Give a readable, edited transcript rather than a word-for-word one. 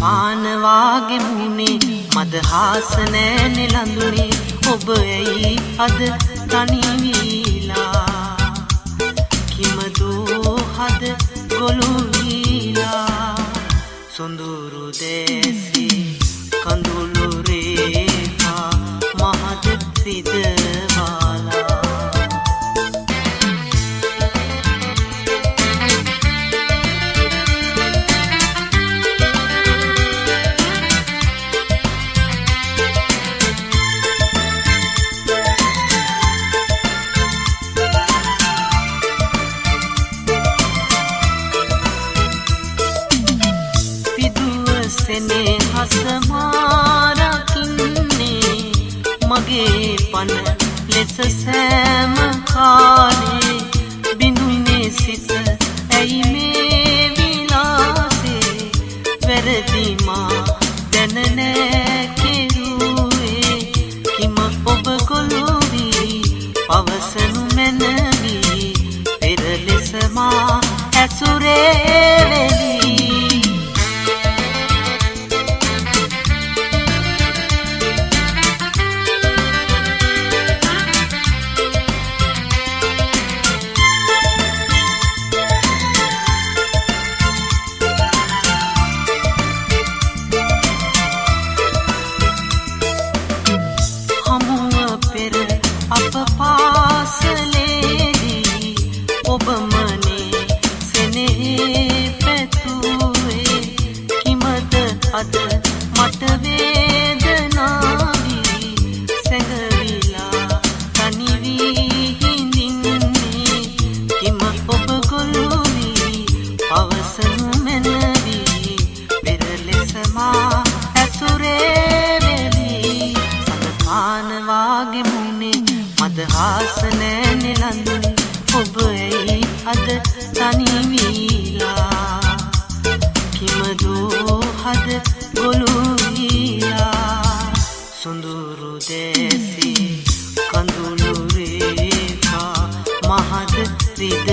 පානවාගේ මුනේ මදහාස නෑ නෙලඳුනේ ඔබ ඇයි අද තනි වීලා කිමදෝ හද ගොළු වීලා සොඳුරු දැසී කඳුළු රේඛා මහද රිදවාලා සෙනෙහස මාරකින්නේ මගේ පන ලෙස සෑම කාලේ බිඳුනේ සිත ඇයි මේ විලාසේ වැරදි මා දැන නෑ කෙරුවේ කිම ඔබ ගොළු වී පවසනු මැනවී පෙර ලෙස මා ඇසුරේ වෙලී අප පාසලේදී ඔබ මනේ සෙනෙහේ පැතුවේ කිමද අද මට වේදනාවී සැඟවිලා තනි වී හිඳින්නේ කිම ඔබ ගොළු වී පවසනු මැනවී පෙර ලෙස මා ඇසුරේ වෙලී සඳපාන වාගේ මුනේ මදහාස නෑ නෙලඳුනේ ඔබ ඇයි අද තනි වීලා කිමදෝ හද ගොළු වීලා සොඳුරු දැසී කඳුළු රේඛා මහද රිද